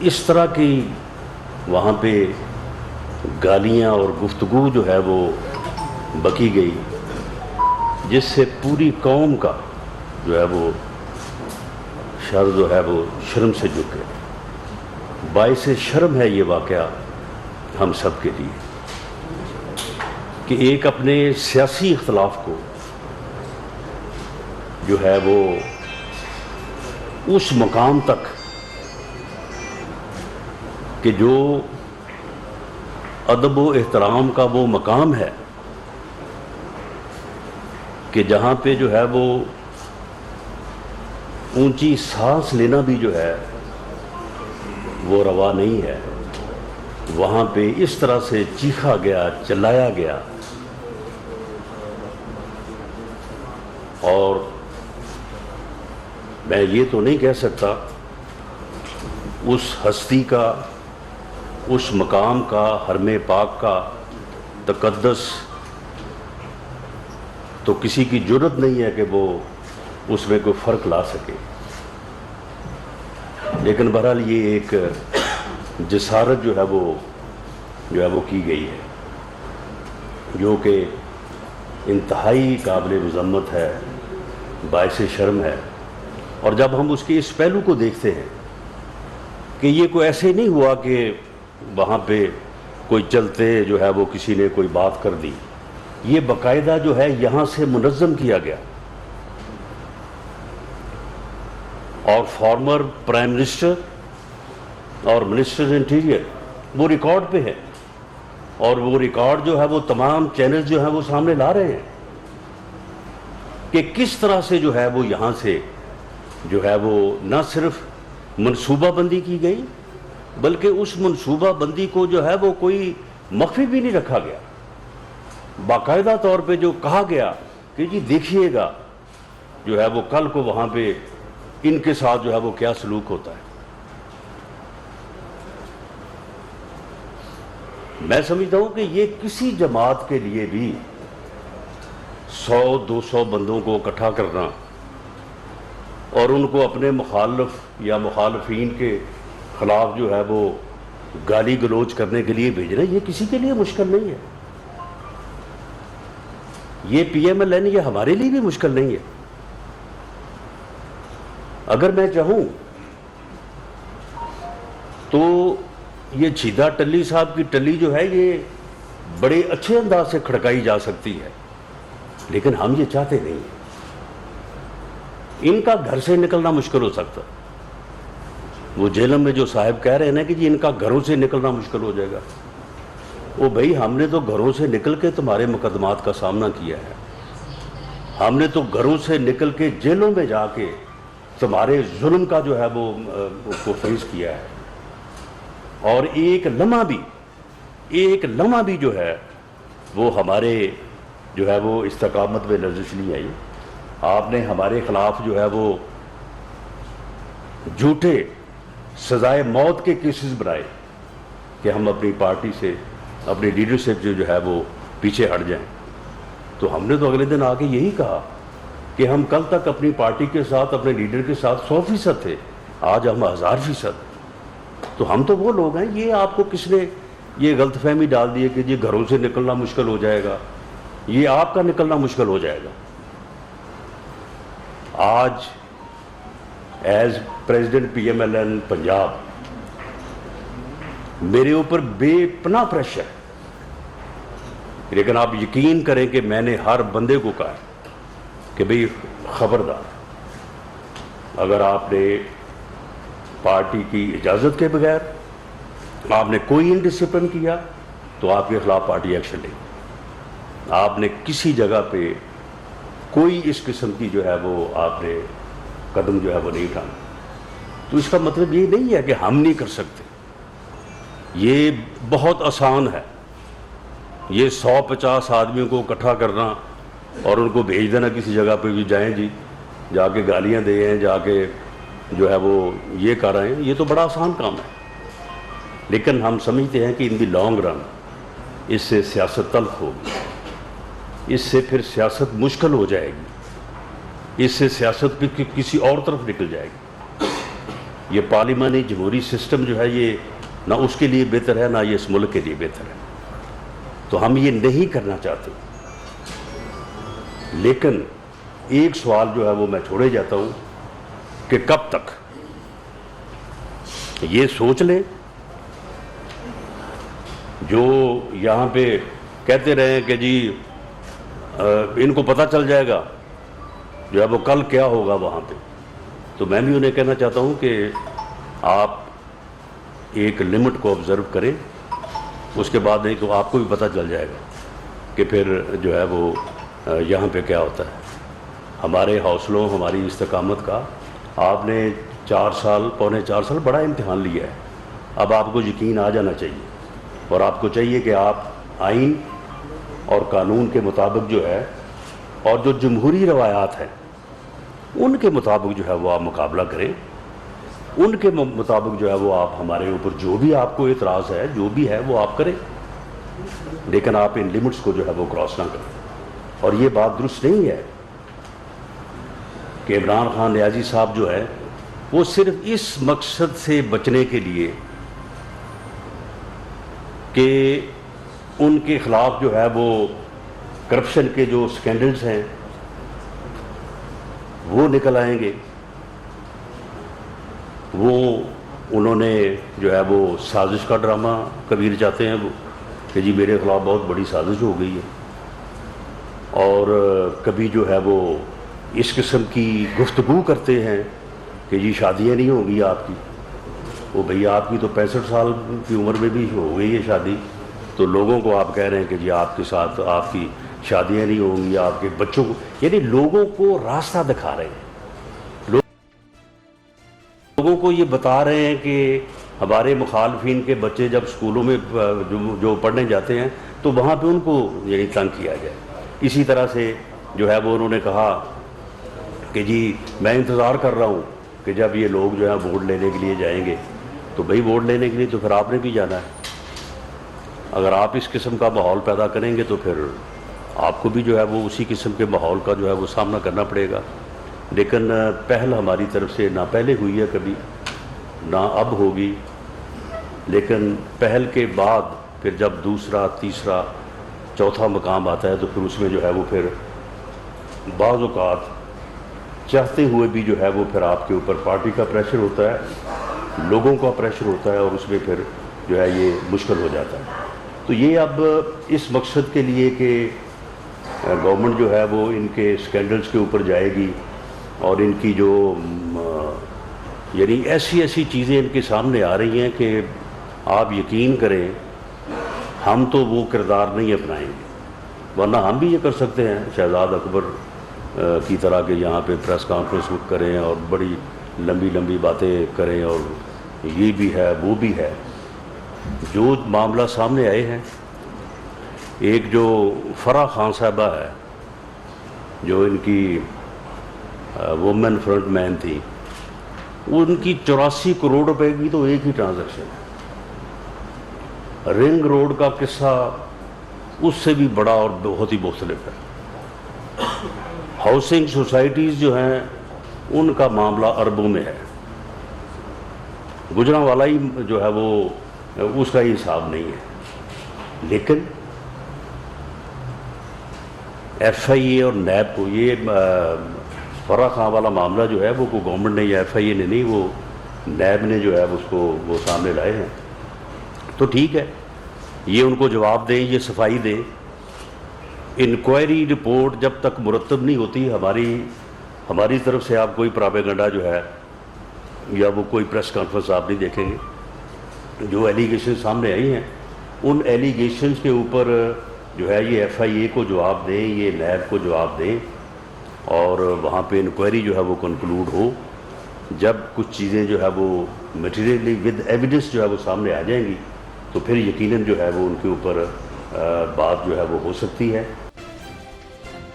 اس طرح کی وہاں پہ گالیاں اور گفتگو جو ہے وہ بکی گئی جس سے پوری قوم کا جو ہے وہ شر جو ہے وہ شرم سے جھک گئے. باعث شرم ہے یہ واقعہ ہم سب کے لیے کہ ایک اپنے سیاسی اختلاف کو جو ہے وہ اس مقام تک کہ جو ادب و احترام کا وہ مقام ہے کہ جہاں پہ جو ہے وہ اونچی سانس لینا بھی جو ہے وہ روا نہیں ہے، وہاں پہ اس طرح سے چیخا گیا، چلایا گیا. اور میں یہ تو نہیں کہہ سکتا اس ہستی کا، اس مقام کا، حرم پاک کا تقدس تو کسی کی جرت نہیں ہے کہ وہ اس میں کوئی فرق لا سکے. لیکن بہرحال یہ ایک جسارت جو ہے وہ کی گئی ہے جو کہ انتہائی قابل مذمت ہے، باعث شرم ہے. اور جب ہم اس کے اس پہلو کو دیکھتے ہیں کہ یہ کوئی ایسے نہیں ہوا کہ وہاں پہ کوئی چلتے جو ہے وہ کسی نے کوئی بات کر دی، یہ باقاعدہ جو ہے یہاں سے منظم کیا گیا. اور فارمر پرائم منسٹر اور منسٹر انٹیریئر وہ ریکارڈ پہ ہے، اور وہ ریکارڈ جو ہے وہ تمام چینل جو ہیں وہ سامنے لا رہے ہیں کہ کس طرح سے جو ہے وہ یہاں سے جو ہے وہ نہ صرف منصوبہ بندی کی گئی بلکہ اس منصوبہ بندی کو جو ہے وہ کوئی مخفی بھی نہیں رکھا گیا. باقاعدہ طور پہ جو کہا گیا کہ جی دیکھیے گا جو ہے وہ کل کو وہاں پہ ان کے ساتھ جو ہے وہ کیا سلوک ہوتا ہے. میں سمجھتا ہوں کہ یہ کسی جماعت کے لیے بھی 100-200 بندوں کو اکٹھا کرنا اور ان کو اپنے مخالف یا مخالفین کے خلاف جو ہے وہ گالی گلوچ کرنے کے لیے بھیجنا، یہ کسی کے لیے مشکل نہیں ہے. یہ پی ایم ایل این یہ ہمارے لیے بھی مشکل نہیں ہے. اگر میں چاہوں تو یہ چھیدہ ٹلی صاحب کی ٹلی جو ہے یہ بڑے اچھے انداز سے کھڑکائی جا سکتی ہے، لیکن ہم یہ چاہتے نہیں ہیں. ان کا گھر سے نکلنا مشکل ہو سکتا. وہ جیلم میں جو صاحب کہہ رہے ہیں نا کہ جی ان کا گھروں سے نکلنا مشکل ہو جائے گا، وہ بھائی ہم نے تو گھروں سے نکل کے تمہارے مقدمات کا سامنا کیا ہے. ہم نے تو گھروں سے نکل کے جیلوں میں جا کے تمہارے ظلم کا جو ہے وہ کو فیس کیا ہے. اور ایک لمحہ بھی جو ہے وہ ہمارے جو ہے وہ استقامت میں لرزش نہیں آئی. آپ نے ہمارے خلاف جو ہے وہ جھوٹے سزائے موت کے کیسز بنائے کہ ہم اپنی پارٹی سے، اپنی لیڈرشپ جو ہے وہ پیچھے ہٹ جائیں. تو ہم نے تو اگلے دن آ کے یہی کہا کہ ہم کل تک اپنی پارٹی کے ساتھ، اپنے لیڈر کے ساتھ 100% تھے، آج ہم 1000%. تو ہم تو وہ لوگ ہیں. یہ آپ کو کس نے یہ غلط فہمی ڈال دی ہے کہ یہ گھروں سے نکلنا مشکل ہو جائے گا، یہ آپ کا نکلنا مشکل ہو جائے گا. آج as president P M L N Punjab میرے اوپر بے پناہ پریشر ہے، لیکن آپ یقین کریں کہ میں نے ہر بندے کو کہا کہ بھئی خبردار، اگر آپ نے پارٹی کی اجازت کے بغیر آپ نے کوئی انڈسپلن کیا تو آپ کے خلاف پارٹی ایکشن لے گی. آپ نے کسی جگہ پہ کوئی اس قسم کی جو ہے وہ آپ نے قدم جو ہے وہ نہیں اٹھانا. تو اس کا مطلب یہ نہیں ہے کہ ہم نہیں کر سکتے. یہ بہت آسان ہے. یہ 150 آدمیوں کو اکٹھا کرنا اور ان کو بھیج دینا کسی جگہ پہ بھی جائیں جی جا کے گالیاں دے ہیں، جا کے جو ہے وہ یہ کر رہے ہیں، یہ تو بڑا آسان کام ہے. لیکن ہم سمجھتے ہیں کہ ان دی لانگ رن اس سے سیاست تلخ ہوگی، اس سے پھر سیاست مشکل ہو جائے گی، اس سے سیاست کسی اور طرف نکل جائے گی. یہ پارلیمانی جمہوری سسٹم جو ہے یہ نہ اس کے لیے بہتر ہے، نہ یہ اس ملک کے لیے بہتر ہے. تو ہم یہ نہیں کرنا چاہتے. لیکن ایک سوال جو ہے وہ میں چھوڑے جاتا ہوں کہ کب تک یہ سوچ لیں. جو یہاں پہ کہتے رہے کہ جی ان کو پتہ چل جائے گا جو ہے وہ کل کیا ہوگا وہاں پہ، تو میں بھی انہیں کہنا چاہتا ہوں کہ آپ ایک لمٹ کو آبزرو کریں، اس کے بعد نہیں تو آپ کو بھی پتہ چل جائے گا کہ پھر جو ہے وہ یہاں پہ کیا ہوتا ہے. ہمارے حوصلوں، ہماری استقامت کا آپ نے 4 سال، پونے 4 سال بڑا امتحان لیا ہے. اب آپ کو یقین آ جانا چاہیے، اور آپ کو چاہیے کہ آپ آئین اور قانون کے مطابق جو ہے اور جو جمہوری روایات ہیں ان کے مطابق جو ہے وہ آپ مقابلہ کریں. ان کے مطابق جو ہے وہ آپ ہمارے اوپر جو بھی آپ کو اعتراض ہے جو بھی ہے وہ آپ کریں، لیکن آپ ان لمٹس کو جو ہے وہ کراس نہ کریں. اور یہ بات درست نہیں ہے کہ عمران خان نیازی صاحب جو ہے وہ صرف اس مقصد سے بچنے کے لیے کہ ان کے خلاف جو ہے وہ کرپشن کے جو سکینڈلز ہیں وہ نکل آئیں گے، وہ انہوں نے جو ہے وہ سازش کا ڈرامہ کبیر چاہتے ہیں وہ کہ جی میرے خلاف بہت بڑی سازش ہو گئی ہے. اور کبھی جو ہے وہ اس قسم کی گفتگو کرتے ہیں کہ جی شادیاں نہیں ہوں گی آپ کی. وہ بھئی آپ کی تو 65 سال کی عمر میں بھی ہو گئی ہے شادی، تو لوگوں کو آپ کہہ رہے ہیں کہ جی آپ کے ساتھ آپ کی شادیاں نہیں ہوں گی، آپ کے بچوں کو، یعنی لوگوں کو راستہ دکھا رہے ہیں. لوگوں کو یہ بتا رہے ہیں کہ ہمارے مخالفین کے بچے جب اسکولوں میں جو پڑھنے جاتے ہیں تو وہاں پہ ان کو یعنی تنگ کیا جائے. اسی طرح سے جو ہے وہ انہوں نے کہا کہ جی میں انتظار کر رہا ہوں کہ جب یہ لوگ جو ہے ووٹ لینے کے لیے جائیں گے. تو بھئی ووٹ لینے کے لیے تو پھر آپ نے بھی جانا ہے. اگر آپ اس قسم کا ماحول پیدا کریں گے تو پھر آپ کو بھی جو ہے وہ اسی قسم کے ماحول کا جو ہے وہ سامنا کرنا پڑے گا. لیکن پہل ہماری طرف سے نہ پہلے ہوئی ہے کبھی، نہ اب ہوگی. لیکن پہل کے بعد پھر جب دوسرا، تیسرا، چوتھا مقام آتا ہے تو پھر اس میں جو ہے وہ پھر بعض اوقات چاہتے ہوئے بھی جو ہے وہ پھر آپ کے اوپر پارٹی کا پریشر ہوتا ہے، لوگوں کا پریشر ہوتا ہے، اور اس میں پھر جو ہے یہ مشکل ہو جاتا ہے. تو یہ اب اس مقصد کے لیے کہ گورنمنٹ جو ہے وہ ان کے سکینڈلز کے اوپر جائے گی اور ان کی جو یعنی ایسی چیزیں ان کے سامنے آ رہی ہیں کہ آپ یقین کریں ہم تو وہ کردار نہیں اپنائیں گے. ورنہ ہم بھی یہ کر سکتے ہیں شہزاد اکبر کی طرح کہ یہاں پہ پریس کانفرنس کریں اور بڑی لمبی باتیں کریں اور یہ بھی ہے وہ بھی ہے. جو معاملہ سامنے آئے ہیں، ایک جو فرح خان صاحبہ ہے جو ان کی وومن فرنٹ مین تھی، ان کی 84 کروڑ روپے کی تو ایک ہی ٹرانزیکشن ہے. رنگ روڈ کا قصہ اس سے بھی بڑا اور بہت ہی مختلف ہے. ہاؤسنگ سوسائٹیز جو ہیں ان کا معاملہ اربوں میں ہے. گجرانوالہ ہی جو ہے وہ اس کا ہی حساب نہیں ہے. لیکن ایف آئی اے اور نیب کو یہ فرح خان والا معاملہ جو ہے وہ کوئی گورنمنٹ نے یا ایف آئی اے نے نہیں، وہ نیب نے جو ہے اس کو وہ سامنے لائے ہیں. تو ٹھیک ہے، یہ ان کو جواب دیں، یہ صفائی دیں. انکوائری رپورٹ جب تک مرتب نہیں ہوتی ہماری طرف سے آپ کوئی پراپیگنڈا جو ہے یا وہ کوئی پریس کانفرنس آپ نہیں دیکھیں گے. جو ایلیگیشن سامنے آئی ہیں ان ایلیگیشنز کے اوپر جو ہے یہ ایف آئی اے کو جواب دیں، یہ نیب کو جواب دیں، اور وہاں پہ انکوائری جو ہے وہ کنکلوڈ ہو. جب کچھ چیزیں جو ہے وہ میٹیریلی ود ایویڈنس جو ہے وہ سامنے آ جائیں گی تو پھر یقیناً جو ہے وہ ان کے اوپر بات جو ہے وہ ہو سکتی ہے.